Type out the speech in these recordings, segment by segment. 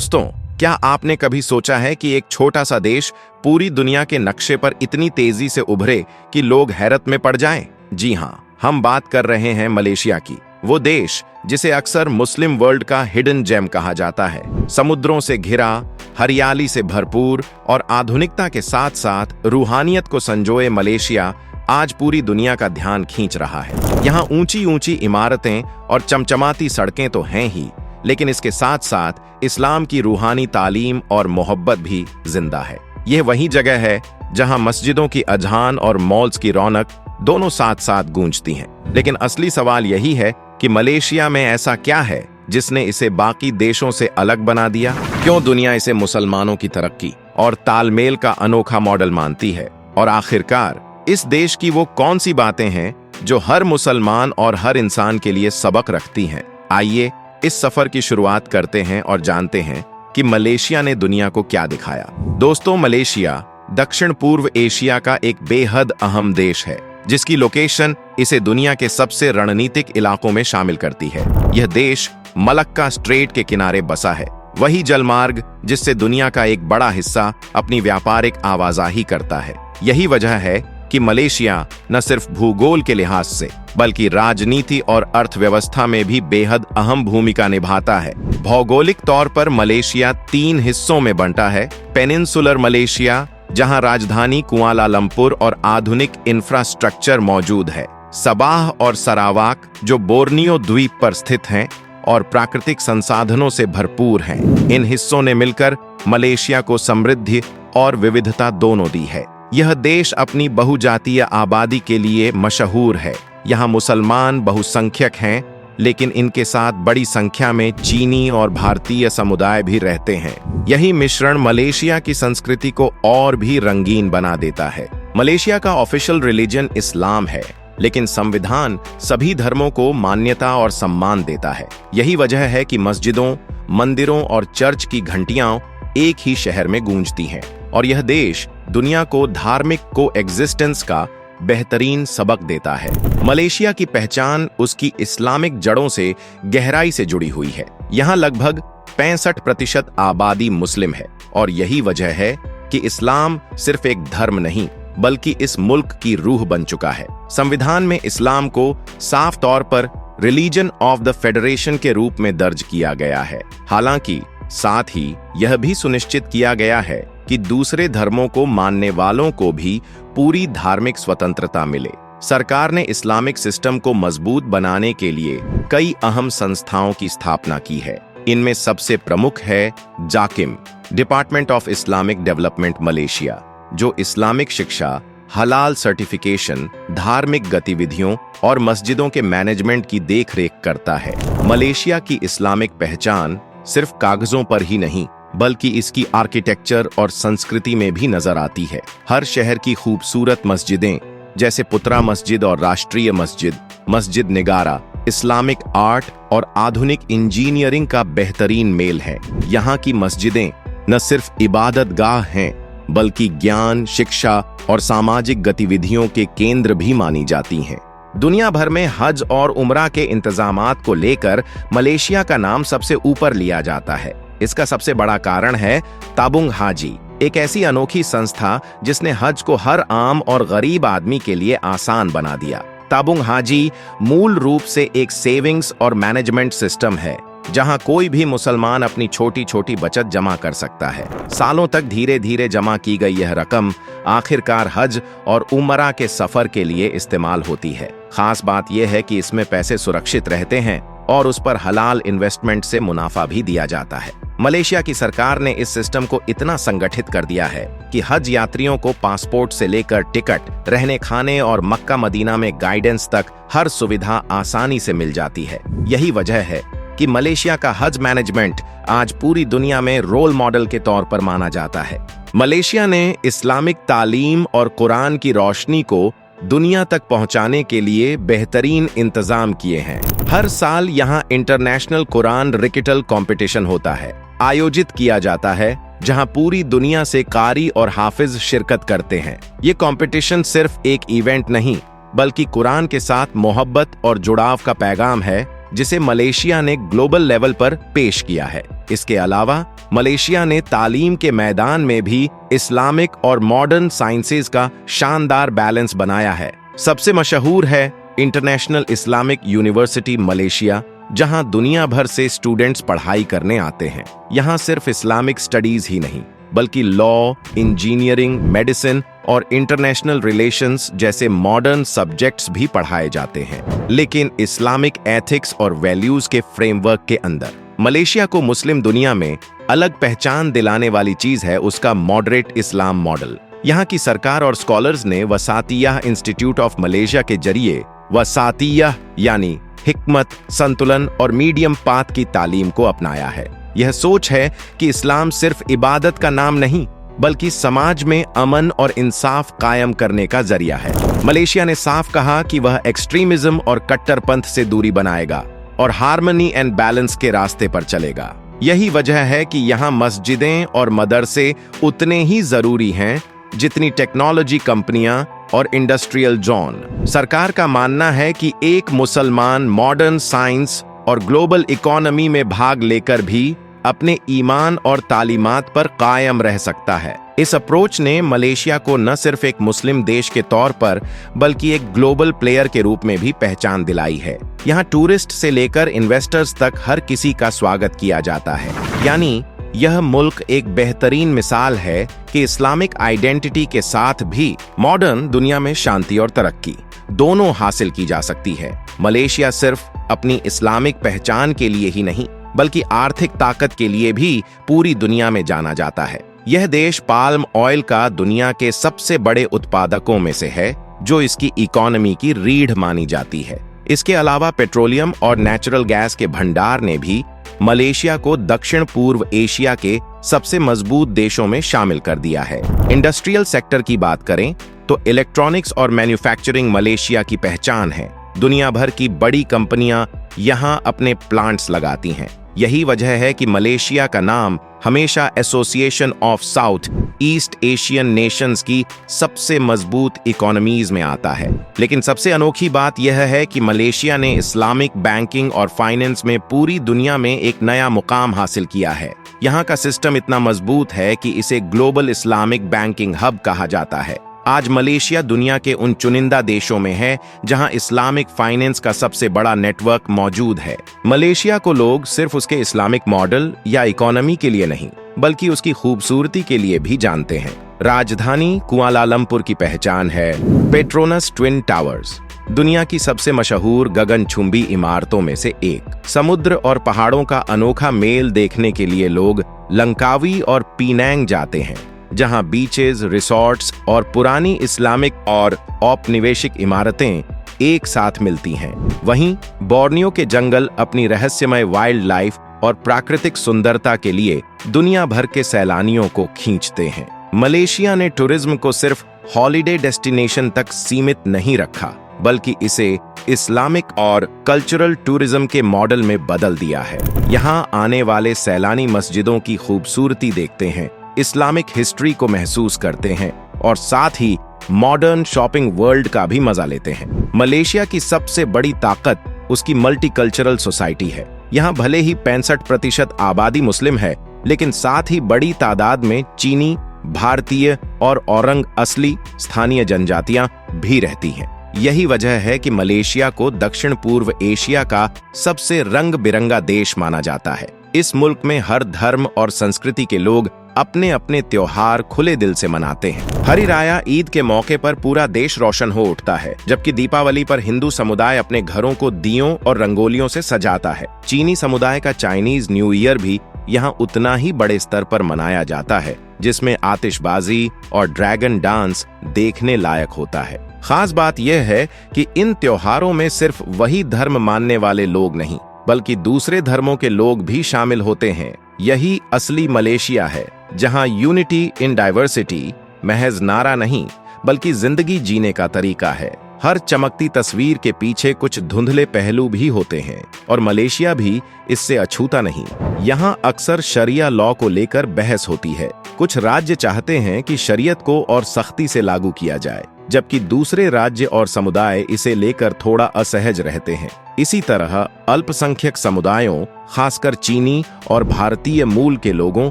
दोस्तों, क्या आपने कभी सोचा है कि एक छोटा सा देश पूरी दुनिया के नक्शे पर इतनी तेजी से उभरे कि लोग हैरत में पड़ जाएं? जी हाँ, हम बात कर रहे हैं मलेशिया की। वो देश जिसे अक्सर मुस्लिम वर्ल्ड का हिडन जेम कहा जाता है। समुद्रों से घिरा, हरियाली से भरपूर और आधुनिकता के साथ साथ रूहानियत को संजोए मलेशिया आज पूरी दुनिया का ध्यान खींच रहा है। यहाँ ऊंची ऊंची इमारतें और चमचमाती सड़कें तो हैं ही, लेकिन इसके साथ साथ इस्लाम की रूहानी तालीम और मोहब्बत भी जिंदा है। यह वही जगह है जहां मस्जिदों की अजान और मॉल्स की रौनक दोनों साथ साथ गूंजती हैं। लेकिन असली सवाल यही है कि मलेशिया में ऐसा क्या है जिसने इसे बाकी देशों से अलग बना दिया? क्यों दुनिया इसे मुसलमानों की तरक्की और तालमेल का अनोखा मॉडल मानती है? और आखिरकार इस देश की वो कौन सी बातें हैं जो हर मुसलमान और हर इंसान के लिए सबक रखती हैं? आइए इस सफर की शुरुआत करते हैं और जानते हैं कि मलेशिया ने दुनिया को क्या दिखाया। दोस्तों, मलेशिया दक्षिण पूर्व एशिया का एक बेहद अहम देश है, जिसकी लोकेशन इसे दुनिया के सबसे रणनीतिक इलाकों में शामिल करती है। यह देश मलक्का स्ट्रेट के किनारे बसा है, वही जलमार्ग जिससे दुनिया का एक बड़ा हिस्सा अपनी व्यापारिक आवाजाही करता है। यही वजह है कि मलेशिया न सिर्फ भूगोल के लिहाज से बल्कि राजनीति और अर्थव्यवस्था में भी बेहद अहम भूमिका निभाता है। भौगोलिक तौर पर मलेशिया 3 हिस्सों में बंटा है। पेनिनसुलर मलेशिया, जहां राजधानी कुआलालंपुर और आधुनिक इंफ्रास्ट्रक्चर मौजूद है। सबाह और सरावाक, जो बोर्नियो द्वीप पर स्थित हैं और प्राकृतिक संसाधनों से भरपूर हैं। इन हिस्सों ने मिलकर मलेशिया को समृद्धि और विविधता दोनों दी है। यह देश अपनी बहुजातीय आबादी के लिए मशहूर है। यहाँ मुसलमान बहुसंख्यक हैं, लेकिन इनके साथ बड़ी संख्या में चीनी और भारतीय समुदाय भी रहते हैं। यही मिश्रण मलेशिया की संस्कृति को और भी रंगीन बना देता है। मलेशिया का ऑफिशियल रिलीजन इस्लाम है, लेकिन संविधान सभी धर्मों को मान्यता और सम्मान देता है। यही वजह है कि मस्जिदों, मंदिरों और चर्च की घंटियां एक ही शहर में गूंजती हैं। और यह देश दुनिया को धार्मिक कोएग्जिस्टेंस का बेहतरीन सबक देता है। मलेशिया की पहचान उसकी इस्लामिक जड़ों से गहराई से जुड़ी हुई है। यहाँ लगभग 65% आबादी मुस्लिम है और यही वजह है कि इस्लाम सिर्फ एक धर्म नहीं बल्कि इस मुल्क की रूह बन चुका है। संविधान में इस्लाम को साफ तौर पर रिलीजन ऑफ द फेडरेशन के रूप में दर्ज किया गया है। हालांकि साथ ही यह भी सुनिश्चित किया गया है कि दूसरे धर्मों को मानने वालों को भी पूरी धार्मिक स्वतंत्रता मिले। सरकार ने इस्लामिक सिस्टम को मजबूत बनाने के लिए कई अहम संस्थाओं की स्थापना की है। इनमें सबसे प्रमुख है JAKIM, department of Islamic development Malaysia, जो इस्लामिक शिक्षा, हलाल सर्टिफिकेशन, धार्मिक गतिविधियों और मस्जिदों के मैनेजमेंट की देखरेख करता है। मलेशिया की इस्लामिक पहचान सिर्फ कागजों पर ही नहीं बल्कि इसकी आर्किटेक्चर और संस्कृति में भी नजर आती है। हर शहर की खूबसूरत मस्जिदें जैसे पुत्रा मस्जिद और राष्ट्रीय मस्जिद, मस्जिद निगारा, इस्लामिक आर्ट और आधुनिक इंजीनियरिंग का बेहतरीन मेल है। यहाँ की मस्जिदें न सिर्फ इबादत गाह हैं बल्कि ज्ञान, शिक्षा और सामाजिक गतिविधियों के केंद्र भी मानी जाती हैं। दुनिया भर में हज और उम्रा के इंतजामात को लेकर मलेशिया का नाम सबसे ऊपर लिया जाता है। इसका सबसे बड़ा कारण है ताबुंग हाजी, एक ऐसी अनोखी संस्था जिसने हज को हर आम और गरीब आदमी के लिए आसान बना दिया। ताबुंग हाजी मूल रूप से एक सेविंग्स और मैनेजमेंट सिस्टम है, जहां कोई भी मुसलमान अपनी छोटी छोटी बचत जमा कर सकता है। सालों तक धीरे धीरे जमा की गई यह रकम आखिरकार हज और उमरा के सफर के लिए इस्तेमाल होती है। खास बात यह है कि इसमें पैसे सुरक्षित रहते हैं और उस पर हलाल इन्वेस्टमेंट से मुनाफा भी दिया जाता है। मलेशिया की सरकार ने इस सिस्टम को इतना संगठित कर दिया है कि हज यात्रियों को पासपोर्ट से लेकर टिकट, रहने खाने और मक्का मदीना में गाइडेंस तक हर सुविधा आसानी से मिल जाती है। यही वजह है कि मलेशिया का हज मैनेजमेंट आज पूरी दुनिया में रोल मॉडल के तौर पर माना जाता है। मलेशिया ने इस्लामिक तालीम और कुरान की रोशनी को दुनिया तक पहुंचाने के लिए बेहतरीन इंतजाम किए हैं। हर साल यहां इंटरनेशनल कुरान रिकिटल कंपटीशन होता है, आयोजित किया जाता है, जहां पूरी दुनिया से कारी और हाफिज शिरकत करते हैं। ये कंपटीशन सिर्फ एक इवेंट नहीं बल्कि कुरान के साथ मोहब्बत और जुड़ाव का पैगाम है, जिसे मलेशिया ने ग्लोबल लेवल पर पेश किया है। इसके अलावा मलेशिया ने तालीम के मैदान में भी इस्लामिक और मॉडर्न साइंसेज का शानदार बैलेंस बनाया है। सबसे मशहूर है इंटरनेशनल इस्लामिक यूनिवर्सिटी मलेशिया, जहां दुनिया भर से स्टूडेंट्स पढ़ाई करने आते हैं। यहां सिर्फ इस्लामिक स्टडीज ही नहीं बल्कि लॉ, इंजीनियरिंग, मेडिसिन और इंटरनेशनल रिलेशंस जैसे मॉडर्न सब्जेक्ट्स भी पढ़ाए जाते हैं, लेकिन इस्लामिक एथिक्स और वैल्यूज के फ्रेमवर्क के अंदर। मलेशिया को मुस्लिम दुनिया में अलग पहचान दिलाने वाली चीज है उसका मॉडरेट इस्लाम मॉडल। यहाँ की सरकार और स्कॉलर्स ने वसातिया इंस्टीट्यूट ऑफ मलेशिया के जरिए वसातिया यानी हिकमत, संतुलन और मीडियम पाथ की तालीम को अपनाया है। यह सोच है कि इस्लाम सिर्फ इबादत का नाम नहीं बल्कि समाज में अमन और इंसाफ कायम करने का जरिया है। मलेशिया ने साफ कहा कि वह एक्सट्रीमिज्म और कट्टरपंथ से दूरी बनाएगा और हार्मनी एंड बैलेंस के रास्ते पर चलेगा। यही वजह है कि यहाँ मस्जिदें और मदरसे उतने ही जरूरी हैं जितनी टेक्नोलॉजी कंपनियां और इंडस्ट्रियल जोन। सरकार का मानना है कि एक मुसलमान मॉडर्न साइंस और ग्लोबल इकोनॉमी में भाग लेकर भी अपने ईमान और तालीमात पर कायम रह सकता है। इस अप्रोच ने मलेशिया को न सिर्फ एक मुस्लिम देश के तौर पर बल्कि एक ग्लोबल प्लेयर के रूप में भी पहचान दिलाई है। यहाँ टूरिस्ट से लेकर इन्वेस्टर्स तक हर किसी का स्वागत किया जाता है। यानी यह मुल्क एक बेहतरीन मिसाल है कि इस्लामिक आइडेंटिटी के साथ भी मॉडर्न दुनिया में शांति और तरक्की दोनों हासिल की जा सकती है। मलेशिया सिर्फ अपनी इस्लामिक पहचान के लिए ही नहीं बल्कि आर्थिक ताकत के लिए भी पूरी दुनिया में जाना जाता है। यह देश पाल्म ऑयल का दुनिया के सबसे बड़े उत्पादकों में से है, जो इसकी इकोनॉमी की रीढ़ मानी जाती है। इसके अलावा पेट्रोलियम और नेचुरल गैस के भंडार ने भी मलेशिया को दक्षिण पूर्व एशिया के सबसे मजबूत देशों में शामिल कर दिया है। इंडस्ट्रियल सेक्टर की बात करें तो इलेक्ट्रॉनिक्स और मैन्युफैक्चरिंग मलेशिया की पहचान है। दुनिया भर की बड़ी कंपनियां यहां अपने प्लांट्स लगाती हैं। यही वजह है कि मलेशिया का नाम हमेशा association of south east Asian Nations की सबसे मजबूत इकोनॉमीज में आता है। लेकिन सबसे अनोखी बात यह है कि मलेशिया ने इस्लामिक बैंकिंग और फाइनेंस में पूरी दुनिया में एक नया मुकाम हासिल किया है। यहाँ का सिस्टम इतना मजबूत है कि इसे ग्लोबल इस्लामिक बैंकिंग हब कहा जाता है। आज मलेशिया दुनिया के उन चुनिंदा देशों में है जहां इस्लामिक फाइनेंस का सबसे बड़ा नेटवर्क मौजूद है। मलेशिया को लोग सिर्फ उसके इस्लामिक मॉडल या इकोनॉमी के लिए नहीं बल्कि उसकी खूबसूरती के लिए भी जानते हैं। राजधानी कुआलालंपुर की पहचान है पेट्रोनस ट्विन टावर्स, दुनिया की सबसे मशहूर गगनचुंबी इमारतों में से एक। समुद्र और पहाड़ों का अनोखा मेल देखने के लिए लोग लंकावी और पीनैंग जाते हैं, जहां बीचेस, रिसोर्ट्स और पुरानी इस्लामिक और औपनिवेशिक इमारतें एक साथ मिलती हैं। वहीं बोर्नियो के जंगल अपनी रहस्यमय वाइल्ड लाइफ और प्राकृतिक सुंदरता के लिए दुनिया भर के सैलानियों को खींचते हैं। मलेशिया ने टूरिज्म को सिर्फ हॉलिडे डेस्टिनेशन तक सीमित नहीं रखा बल्कि इसे इस्लामिक और कल्चरल टूरिज्म के मॉडल में बदल दिया है। यहाँ आने वाले सैलानी मस्जिदों की खूबसूरती देखते हैं, इस्लामिक हिस्ट्री को महसूस करते हैं और साथ ही मॉडर्न शॉपिंग वर्ल्ड का भी मजा लेते हैं। मलेशिया की सबसे बड़ी ताकत उसकी मल्टीकल्चरल सोसाइटी है। यहाँ भले ही 65% आबादी मुस्लिम है, लेकिन साथ ही बड़ी तादाद में चीनी, भारतीय और औरंग असली स्थानीय जनजातियां भी रहती हैं। यही वजह है कि मलेशिया को दक्षिण पूर्व एशिया का सबसे रंग बिरंगा देश माना जाता है। इस मुल्क में हर धर्म और संस्कृति के लोग अपने अपने त्योहार खुले दिल से मनाते हैं। हरी राया ईद के मौके पर पूरा देश रोशन हो उठता है, जबकि दीपावली पर हिंदू समुदाय अपने घरों को दियों और रंगोलियों से सजाता है। चीनी समुदाय का चाइनीज न्यू ईयर भी यहाँ उतना ही बड़े स्तर पर मनाया जाता है, जिसमें आतिशबाजी और ड्रैगन डांस देखने लायक होता है। खास बात यह है कि इन त्योहारों में सिर्फ वही धर्म मानने वाले लोग नहीं बल्कि दूसरे धर्मों के लोग भी शामिल होते हैं। यही असली मलेशिया है, जहां यूनिटी इन डाइवर्सिटी महज नारा नहीं बल्कि जिंदगी जीने का तरीका है। हर चमकती तस्वीर के पीछे कुछ धुंधले पहलू भी होते हैं और मलेशिया भी इससे अछूता नहीं। यहाँ अक्सर शरिया लॉ को लेकर बहस होती है। कुछ राज्य चाहते हैं कि शरीयत को और सख्ती से लागू किया जाए, जबकि दूसरे राज्य और समुदाय इसे लेकर थोड़ा असहज रहते हैं। इसी तरह अल्पसंख्यक समुदायों, खासकर चीनी और भारतीय मूल के लोगों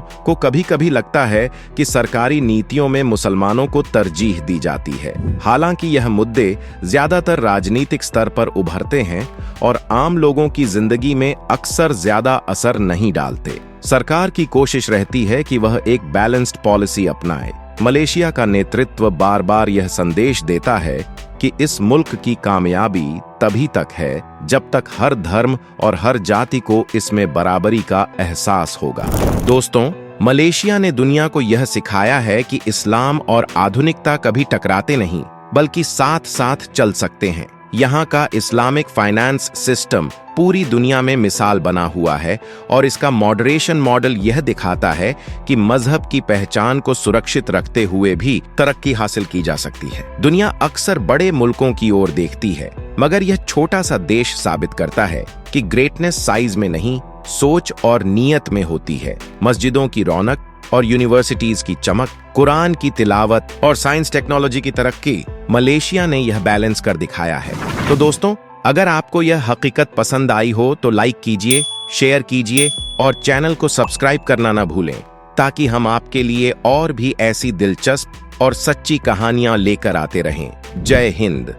को कभी-कभी लगता है कि सरकारी नीतियों में मुसलमानों को तरजीह दी जाती है। हालांकि यह मुद्दे ज्यादातर राजनीतिक स्तर पर उभरते हैं और आम लोगों की जिंदगी में अक्सर ज्यादा असर नहीं डालते। सरकार की कोशिश रहती है कि वह एक बैलेंस्ड पॉलिसी अपनाए। मलेशिया का नेतृत्व बार बार यह संदेश देता है कि इस मुल्क की कामयाबी तभी तक है जब तक हर धर्म और हर जाति को इसमें बराबरी का एहसास होगा। दोस्तों, मलेशिया ने दुनिया को यह सिखाया है कि इस्लाम और आधुनिकता कभी टकराते नहीं, बल्कि साथ साथ चल सकते हैं। यहाँ का इस्लामिक फाइनेंस सिस्टम पूरी दुनिया में मिसाल बना हुआ है और इसका मॉडरेशन मॉडल यह दिखाता है कि मजहब की पहचान को सुरक्षित रखते हुए भी तरक्की हासिल की जा सकती है। दुनिया अक्सर बड़े मुल्कों की ओर देखती है, मगर यह छोटा सा देश साबित करता है कि ग्रेटनेस साइज में नहीं, सोच और नीयत में होती है। मस्जिदों की रौनक और यूनिवर्सिटीज की चमक, कुरान की तिलावत और साइंस टेक्नोलॉजी की तरक्की, मलेशिया ने यह बैलेंस कर दिखाया है। तो दोस्तों, अगर आपको यह हकीकत पसंद आई हो तो लाइक कीजिए, शेयर कीजिए और चैनल को सब्सक्राइब करना ना भूलें, ताकि हम आपके लिए और भी ऐसी दिलचस्प और सच्ची कहानियां लेकर आते रहें। जय हिंद।